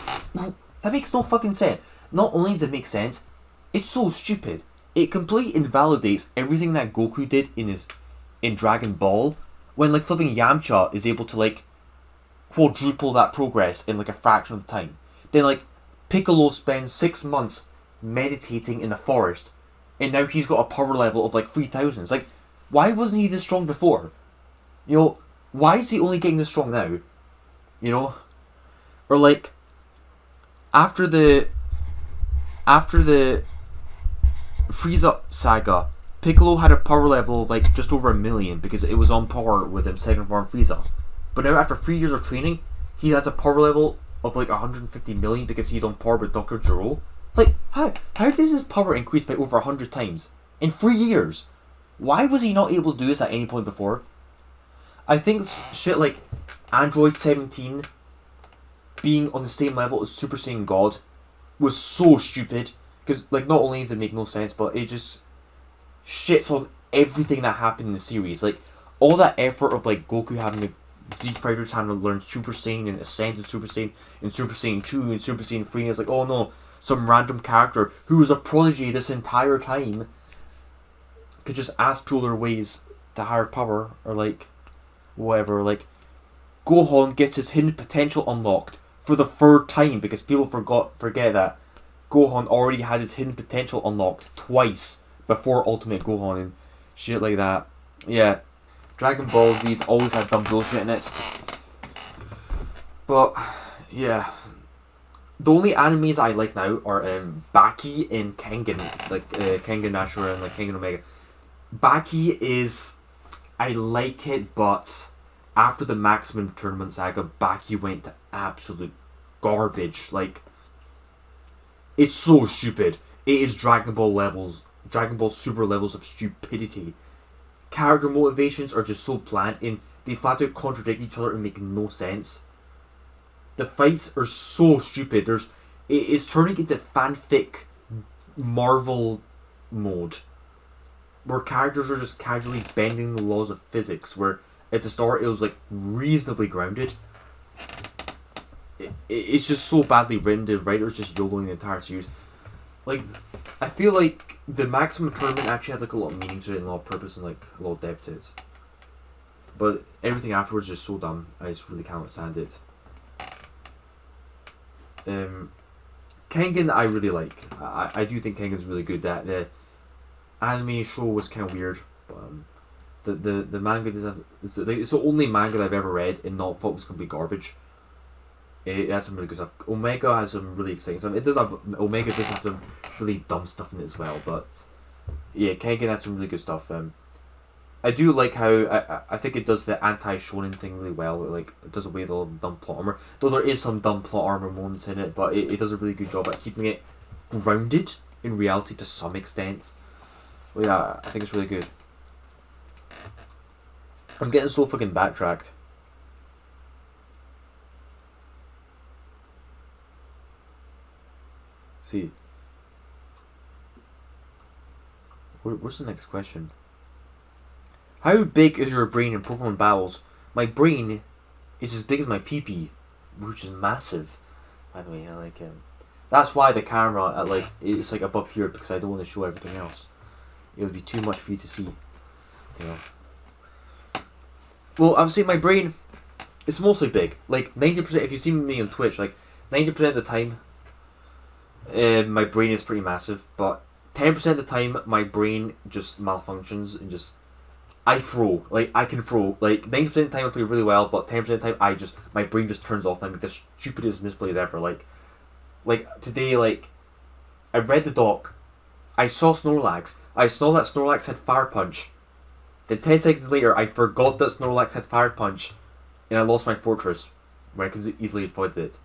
that makes no fucking sense. Not only does it make sense, it's so stupid. It completely invalidates everything that Goku did in Dragon Ball, when like flipping Yamcha is able to like quadruple that progress in like a fraction of the time. Then like Piccolo spends 6 months meditating in the forest, and now he's got a power level of like 3000. It's like, why wasn't he this strong before? You know, why is he only getting this strong now? You know? Or like, after the Frieza saga, Piccolo had a power level of like just over 1 million because it was on par with him second form Frieza. But now after 3 years of training, he has a power level of like 150 million because he's on par with Dr. Gero. Like, how does his power increase by over 100 times in 3 years? Why was he not able to do this at any point before? I think shit like Android 17 being on the same level as Super Saiyan God was so stupid Because, like, not only does it make no sense, but it just shits on everything that happened in the series. Like, all that effort of, like, Goku having the Z Fighter trying to learn Super Saiyan and ascend to Super Saiyan and Super Saiyan 2 and Super Saiyan 3. And it's like, oh no, some random character who was a prodigy this entire time could just ask people their ways to higher power, or like, whatever. Like, Gohan gets his hidden potential unlocked for the third time because people forget that Gohan already had his hidden potential unlocked twice before Ultimate Gohan and shit like that. Yeah, Dragon Ball Z's always had dumb bullshit in it. But, yeah. The only animes I like now are Baki and Kengan. Like, Kengan Ashura and like Kengan Omega. Baki is... I like it, but after the Maximum Tournament Saga, Baki went to absolute garbage. Like, it's so stupid. It is Dragon Ball Super levels of stupidity. Character motivations are just so bland, and they flat out contradict each other and make no sense. The fights are so stupid. It is turning into fanfic Marvel mode, where characters are just casually bending the laws of physics, where at the start it was like reasonably grounded. It's just so badly written, the writers just YOLOing the entire series. Like, I feel like the Maximum Tournament actually had like a lot of meaning to it and a lot of purpose and like a lot of depth to it. But everything afterwards is just so dumb, I just really can't stand it. Kengan I really like. I do think Kengan's really good. That the anime show was kind of weird, but the manga does have, it's the only manga that I've ever read and not thought was going to be garbage. It has some really good stuff. Omega has some really exciting stuff. Omega does have some really dumb stuff in it as well, but yeah, Kengan has some really good stuff. I do like how I think it does the anti-shonen thing really well. Like, it does away with all the dumb plot armor. Though there is some dumb plot armor moments in it, but it does a really good job at keeping it grounded in reality to some extent. Well, yeah, I think it's really good. I'm getting so fucking backtracked. See. Where's the next question? How big is your brain in Pokemon battles? My brain is as big as my pee-pee, which is massive. By the way, I like it. That's why the camera at like it's like above here, because I don't want to show everything else. It would be too much for you to see. You know. Well, obviously my brain is mostly big. Like 90%. If you see me on Twitch, like 90% of the time, my brain is pretty massive. But 10% of the time, my brain just malfunctions and just. I throw. Like, I can throw. Like, 90% of the time I play really well, but 10% of the time my brain just turns off and I make the stupidest misplays ever. Like today, like, I read the doc, I saw Snorlax, I saw that Snorlax had Fire Punch. Then 10 seconds later, I forgot that Snorlax had Fire Punch, and I lost my fortress, where I could easily avoid it.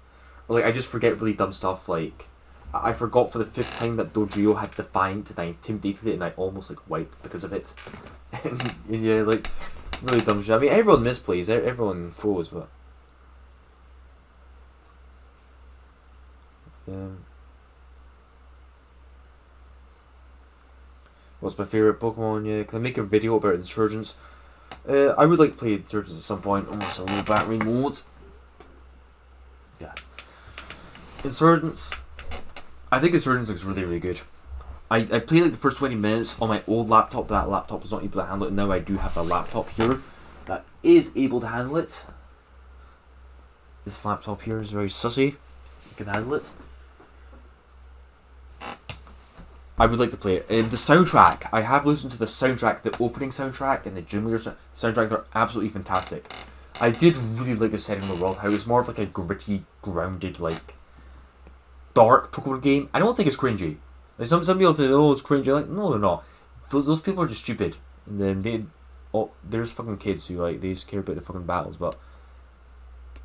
Or, like, I just forget really dumb stuff, like, I forgot for the 5th time that Dodrio had Defiant, and I intimidated it, and I almost, like, wiped because of it. And, yeah, like, really dumb shit. I mean, everyone misplays, everyone throws, but... What's my favourite Pokemon? Yeah, can I make a video about Insurgents? I would like to play Insurgents at some point. Almost a low battery mode. Yeah. Insurgents. I think Insurgents looks really, really good. I played like the first 20 minutes on my old laptop, but that laptop was not able to handle it. Now I do have a laptop here that is able to handle it. This laptop here is very sussy. It can handle it. I would like to play it. The soundtrack, I have listened to the soundtrack, the opening soundtrack and the Gym Leader soundtrack. They're absolutely fantastic. I did really like the setting of the world, how it's more of like a gritty, grounded, like, dark Pokemon game. I don't think it's cringy. Like some people think, oh, it's cringy. Like, no, they're not. Those people are just stupid. And then there's fucking kids who, like, they just care about the fucking battles. But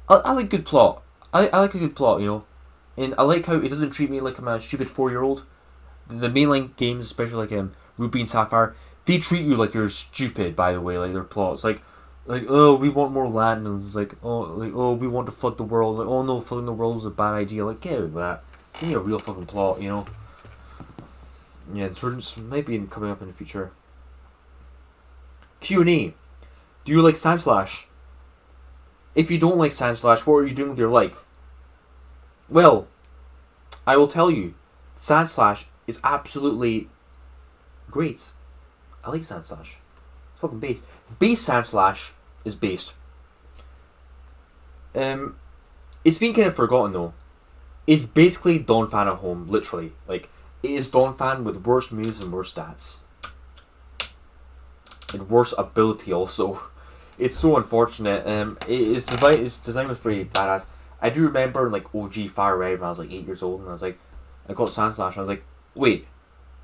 I like good plot. I like a good plot, you know. And I like how it doesn't treat me like I'm a stupid 4-year-old. The mainline games, especially like Ruby and Sapphire, they treat you like you're stupid. By the way, like their plots, like oh, we want more land, and it's like oh we want to flood the world. Like, oh no, flooding the world is a bad idea. Like, get out of that. Give me a real fucking plot, you know. Yeah, Insurgents might be coming up in the future. Q&A. Do you like Sandslash? If you don't like Sandslash, what are you doing with your life? Well, I will tell you, Sandslash is absolutely great. I like Sandslash. It's fucking based. Base Sandslash is based. It's been kind of forgotten though. It's basically Donphan at home, literally. Like, it is Donphan with worse moves and worse stats. And worse ability also. It's so unfortunate. Its design was pretty badass. I do remember like OG Fire Red when I was like 8 years old, and I was like, I got Sandslash and I was like, wait,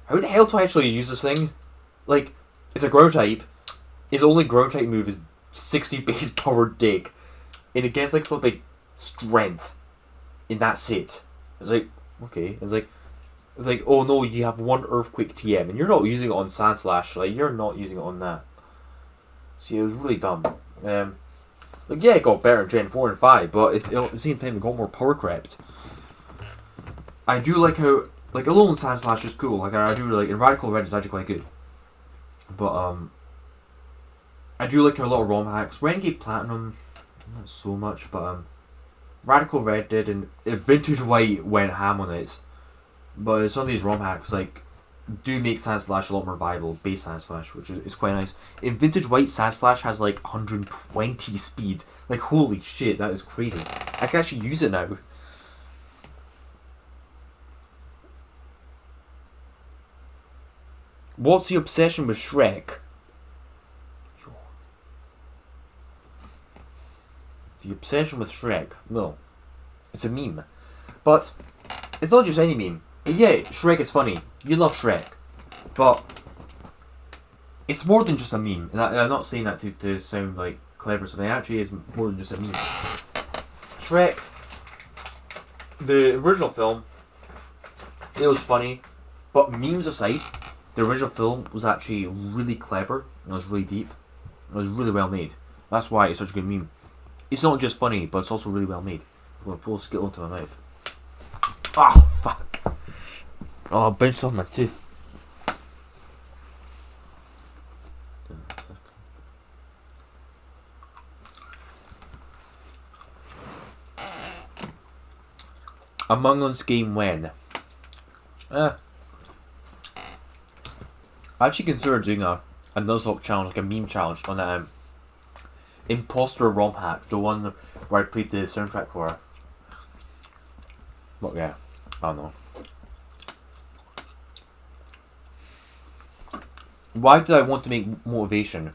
how the hell do I actually use this thing? Like, it's a ground type. Its only ground type move is 60 base power dig. And it gets like flipping strength in that set. It's like, okay. It's like, oh no, you have one Earthquake TM and you're not using it on Sandslash. Like, you're not using it on that. See, it was really dumb. Like, yeah, it got better in Gen 4 and 5, but it's at the same time it got more power crept. I do like how, like, alone Sandslash is cool. Like, I do like, and Radical Red is actually quite good. But I do like a lot of ROM hacks. Renegade Platinum, not so much, but Radical Red did, and Vintage White went ham on it. But some of these ROM hacks, like, do make Sandslash a lot more viable, base Sandslash, which is quite nice. In Vintage White, Sandslash has like 120 speed. Like, holy shit, that is crazy. I can actually use it now. What's the obsession with Shrek? The obsession with Shrek. Well, it's a meme. But it's not just any meme. Yeah, Shrek is funny. You love Shrek. But it's more than just a meme. And I'm not saying that to sound like clever or something. It actually is more than just a meme. Shrek, the original film, it was funny. But memes aside, the original film was actually really clever. And it was really deep. It was really well made. That's why it's such a good meme. It's not just funny, but it's also really well made. I'm going to pull a Skittle into my mouth. Oh, fuck. Oh, I bounced off my tooth. Among Us game when? I actually considered doing a Nuzlocke challenge, like a meme challenge on that Imposter Rom Hack, the one where I played the soundtrack for. But yeah, I don't know. Why did I want to make motivation?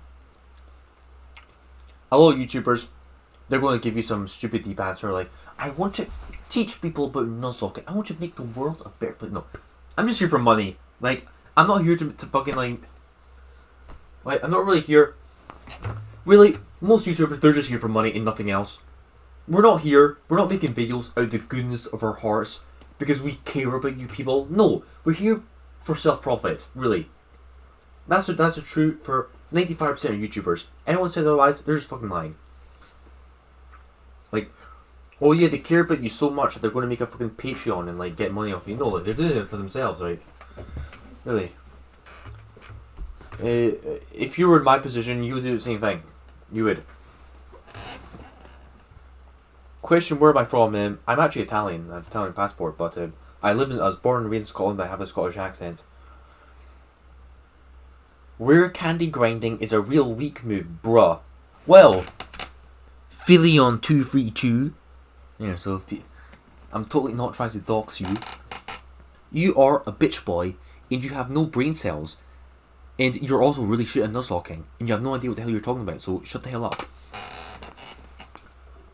A lot of YouTubers, they're going to give you some stupid deep answer like, I want to teach people about Nuzlocke. I want to make the world a better place. No, I'm just here for money. Like, I'm not here to fucking like, I'm not really here. Really, most YouTubers, they're just here for money and nothing else. We're not here. We're not making videos out of the goodness of our hearts because we care about you people. No, we're here for self-profit. Really. That's the truth for 95% of YouTubers. Anyone says otherwise, they're just fucking lying. Like, oh yeah, they care about you so much that they're going to make a fucking Patreon and like get money off you. No, like, they're doing it for themselves, right? Really. If you were in my position, you would do the same thing. You would. Question, where am I from? I'm actually Italian. I have an Italian passport, but I was born and raised in Scotland, but I have a Scottish accent. Rare candy grinding is a real weak move, bruh. Well, Philion 232. Yeah, so I'm totally not trying to dox you. You are a bitch boy, and you have no brain cells. And you're also really shit at Nuzlocking, and you have no idea what the hell you're talking about, so shut the hell up.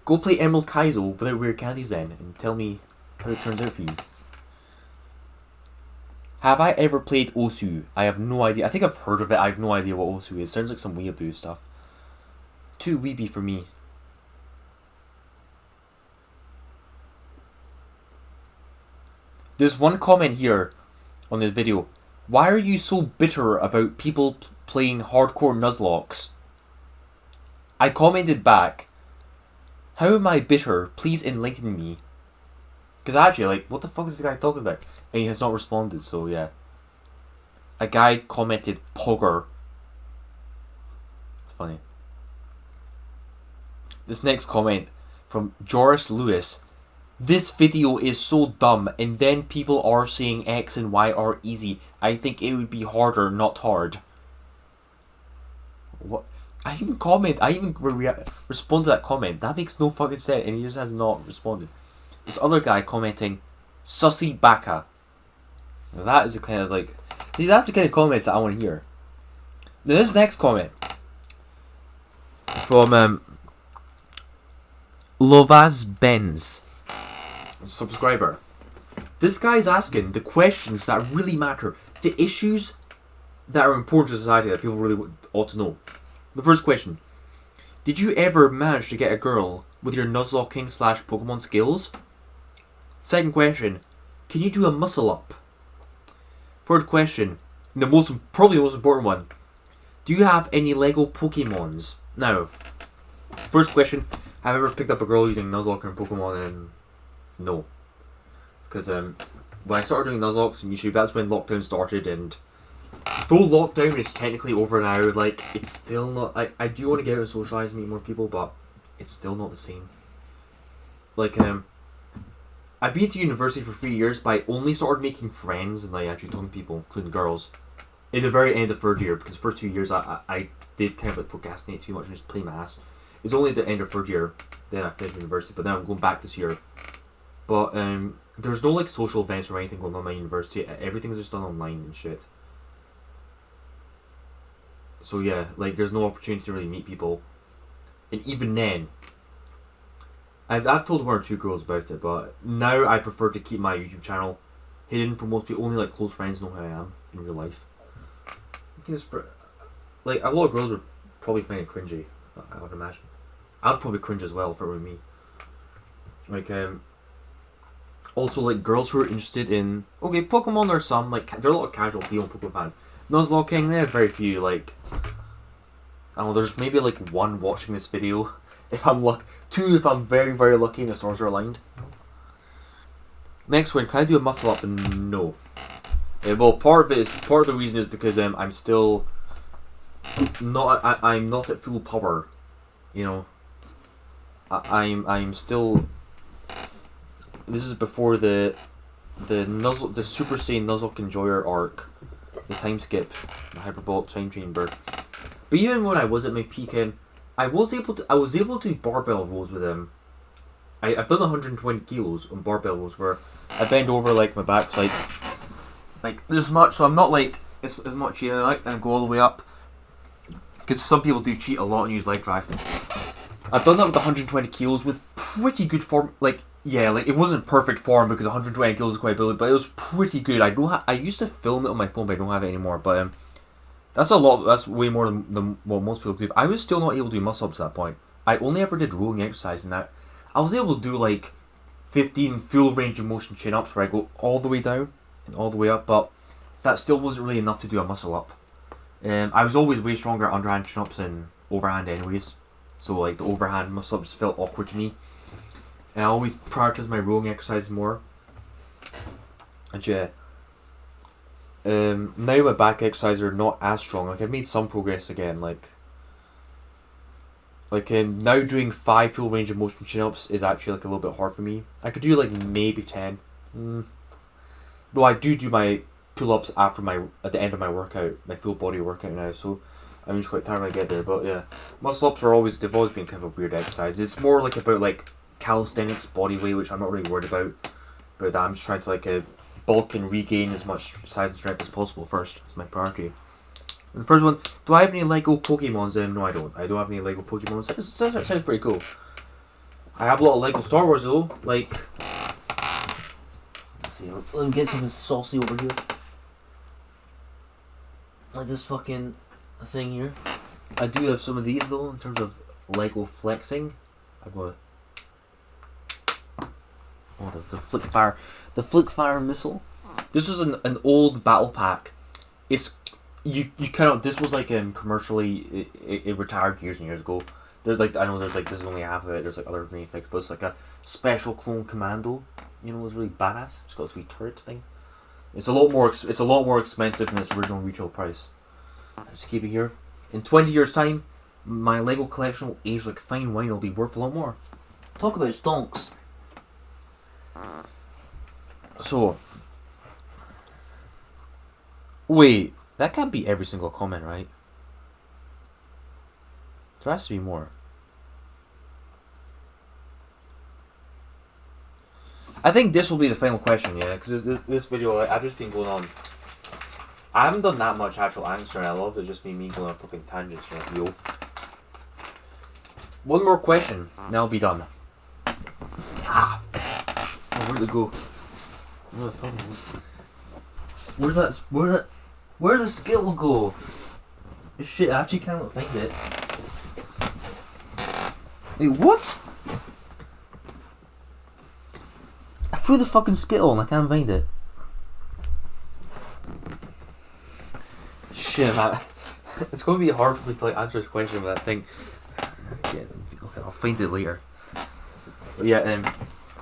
Go play Emerald Kizo without rare candies then, and tell me how it turns out for you. Have I ever played Osu? I have no idea. I think I've heard of it. I have no idea what Osu is. Sounds like some weeaboo stuff. Too weeby for me. There's one comment here on this video. Why are you so bitter about people playing hardcore Nuzlockes? I commented back, how am I bitter? Please enlighten me. Because actually, like, what the fuck is this guy talking about? And he has not responded, so yeah. a guy commented Pogger. It's funny. This next comment from Joris Lewis. This video is so dumb, and then people are saying X and Y are easy. I think it would be harder, not hard. What? I even respond to that comment. That makes no fucking sense, and he just has not responded. This other guy commenting, Sussy Baka. Now that is a kind of like... See, that's the kind of comments that I want to hear. Now this next comment from Lovaz Benz, subscriber. This guy's asking the questions that really matter, the issues that are important to society that people really ought to know. The first question: did you ever manage to get a girl with your Nuzlocking / Pokemon skills? Second question: can you do a muscle up? Third question, probably the most important one: do you have any Lego Pokemons? Now, first question: have I ever picked up a girl using Nuzlocke and Pokemon? And no, because when I started doing Nuzlocks on YouTube, that's when lockdown started, and though lockdown is technically over now, like, it's still not... I do want to get out and socialise and meet more people, but it's still not the same. Like, I've been to university for 3 years, but I only started making friends and, like, actually talking to people, including girls, in the very end of third year, because the first 2 years I did kind of, like, procrastinate too much and just play my ass. It's only at the end of third year, then I finished university, but now I'm going back this year. But, there's no, like, social events or anything going on in my university. Everything's just done online and shit. So yeah, like, there's no opportunity to really meet people. And even then, I've told one or two girls about it, but now I prefer to keep my YouTube channel hidden from most people. Only, like, close friends know who I am in real life. I think it's like, a lot of girls would probably find it cringy, I would imagine. I would probably cringe as well if it were me. Like, also, like, girls who are interested in... Okay, Pokemon, there are some, like, there are a lot of casual people Pokemon fans. Nuzlocking, they have very few, like... I don't know, there's maybe, like, one watching this video. If I'm two if I'm very, very lucky and the stars are aligned. Next one, can I do a muscle up? No. Well, part of the reason is because I'm still not... I'm not at full power, you know. I'm still... This is before the Super Saiyan Nuzlocke Enjoyer arc, the time skip, the hyperbolic time chamber. But even when I was at my peak, I was able to do barbell rows with him. I've done 120 kilos on barbell rows where I bend over, like, my backside, like this much, so I'm not like as much cheating, and go all the way up. Because some people do cheat a lot and use leg drive. I've done that with 120 kilos with pretty good form. Like, yeah, like, it wasn't perfect form because 120 kilos is quite big, but it was pretty good. I used to film it on my phone, but I don't have it anymore. But that's a lot. That's way more than what most people do. I was still not able to do muscle ups at that point. I only ever did rowing exercise, and that I was able to do like 15 full range of motion chin ups where I go all the way down and all the way up, but that still wasn't really enough to do a muscle up. I was always way stronger at underhand chin ups than overhand, anyways. So, like, the overhand muscle ups felt awkward to me. And I always prioritise my rowing exercise more. And yeah, now my back exercises are not as strong. Like, I've made some progress again. Like now doing 5 full range of motion chin ups is actually, like, a little bit hard for me. I could do, like, maybe 10. Though I do my pull ups at the end of my workout, my full body workout now. So I'm just quite tired when I get there. But yeah, muscle ups they've always been kind of a weird exercise. It's more like about, like, calisthenics body weight, which I'm not really worried about. But I'm just trying to, like, bulk and regain as much size and strength as possible first. That's my priority. And the first one, do I have any Lego Pokemons? No, I don't. I don't have any Lego Pokemons. That sounds pretty cool. I have a lot of Lego Star Wars though. Like, let's see. Let me get something saucy over here. Like this fucking thing here. I do have some of these though in terms of Lego flexing. I've got the flick fire missile. This was an old battle pack. It's you cannot. This was like commercially it retired years and years ago. There's like this is only half of it. There's like other mini fix, but it's like a special clone commando. You know, it was really badass. It's got this wee turret thing. It's a lot more. It's a lot more expensive than its original retail price. I just keep it here. In 20 years' time, my Lego collection will age like fine wine. It'll be worth a lot more. Talk about stonks. So, wait, that can't be every single comment, right? There has to be more. I think this will be the final question, yeah, because this video, like, I've just been going on. I haven't done that much actual answering. I love it just me going on fucking tangents, you know. One more question, then I'll be done. Ah! Oh, where'd it go? Where'd the skill go? Shit, I actually cannot find it. Wait, what? I threw the fucking skittle and I can't find it. Shit, man. It's going to be hard for me to like answer this question with that thing. Yeah, okay, I'll find it later. But yeah,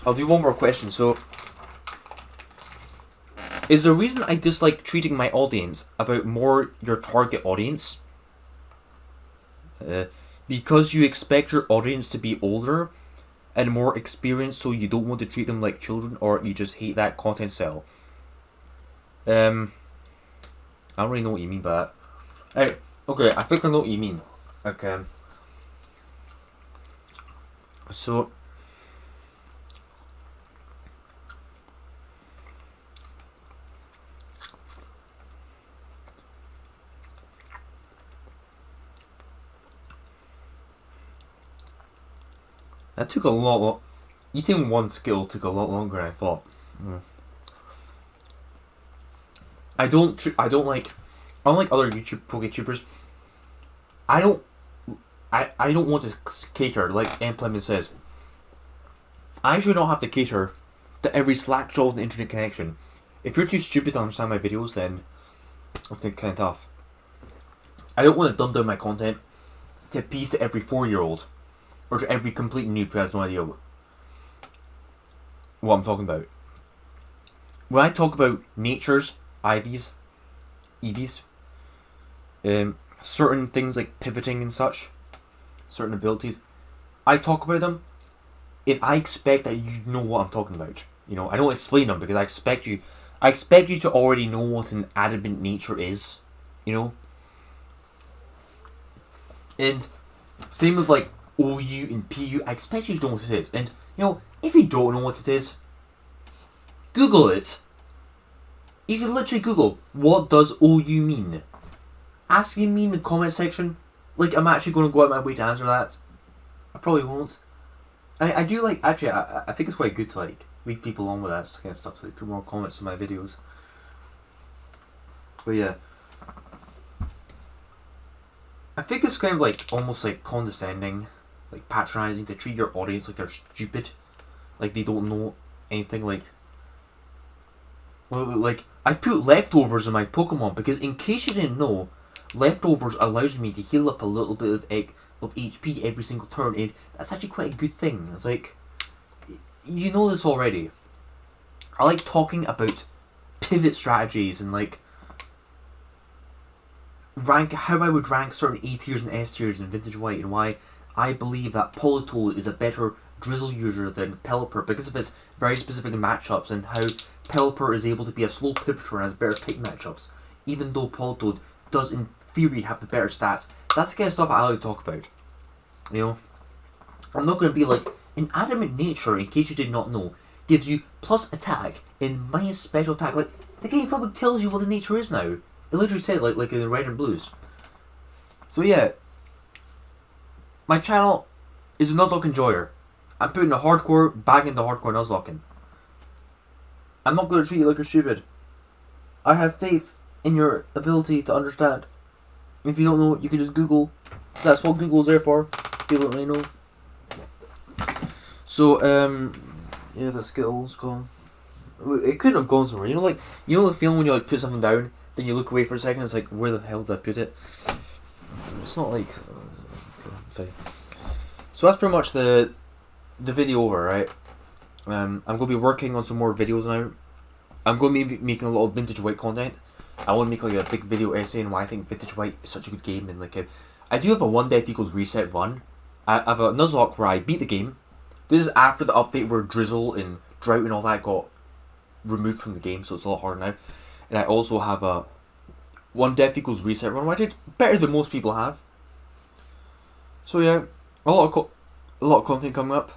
I'll do one more question. So, is the reason I dislike treating my audience about more your target audience? Because you expect your audience to be older and more experienced, so you don't want to treat them like children, or you just hate that content style? I don't really know what you mean by that. Hey, okay, I think I know what you mean. Okay. So, that took a lot. Eating one skill took a lot longer than I thought. I don't like, unlike other YouTubers, I don't want to cater, like Implement says. I should not have to cater to every slack job in the internet connection. If you're too stupid to understand my videos, then it's kind of tough. I don't want to dumb down my content to appease to every 4-year-old or to every complete noob who has no idea what I'm talking about. When I talk about natures, EVs, certain things like pivoting and such, certain abilities, I talk about them, and I expect that you know what I'm talking about. You know, I don't explain them because I expect you to already know what an adamant nature is. You know, and same with like OU and PU. I expect you to know what it is, and you know, if you don't know what it is, Google it. You can literally Google, what does OU mean? Asking me in the comment section, like I'm actually going to go out my way to answer that. I probably won't. I do like, actually, I think it's quite good to like lead people on with that kind of stuff, so they put more comments in my videos. But yeah. I think it's kind of like, almost like condescending, like patronizing to treat your audience like they're stupid. Like they don't know anything, like... Well, like, I put leftovers in my Pokemon because, in case you didn't know, leftovers allows me to heal up a little bit of HP every single turn, and that's actually quite a good thing. It's like, you know this already. I like talking about pivot strategies and like how I would rank certain A tiers and S tiers in Vintage White, and why I believe that Politoed is a better Drizzle user than Pelipper because of its very specific matchups, and how Pelipper is able to be a slow pivoter and has better pick matchups, even though Politoed does in theory have the better stats. That's the kind of stuff I like to talk about. You know, I'm not going to be like, an adamant nature, in case you did not know, gives you plus attack and minus special attack. Like, the game fucking tells you what the nature is now. It literally says like in the red and blues. So yeah, my channel is a Nuzlocke enjoyer. I'm putting a hardcore back into hardcore Nuzlocking. I'm not going to treat you like you're stupid. I have faith in your ability to understand. If you don't know, you can just Google. That's what Google's there for. People don't really know. So, yeah, the skill's gone. It couldn't have gone somewhere. You know the feeling when you like put something down, then you look away for a second, it's like, where the hell did I put it? It's not like... Okay. So that's pretty much the video over, right? I'm going to be working on some more videos now. I'm going to be making a lot of Vintage White content. I want to make like a big video essay on why I think Vintage White is such a good game, and like I do have a One Death Equals Reset run. I have a Nuzlocke where I beat the game. This is after the update where Drizzle and Drought and all that got removed from the game, so it's a lot harder now. And I also have a One Death Equals Reset run where I did better than most people have. So yeah, a lot of content coming up.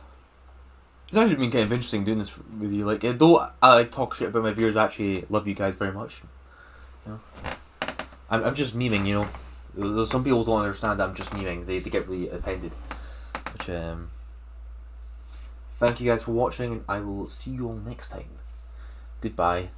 It's actually been kind of interesting doing this with you. Like, though I like talk shit about my viewers, I actually love you guys very much. You know, I'm just memeing. You know, some people don't understand that I'm just memeing. They get really offended. Which thank you guys for watching, and I will see you all next time. Goodbye.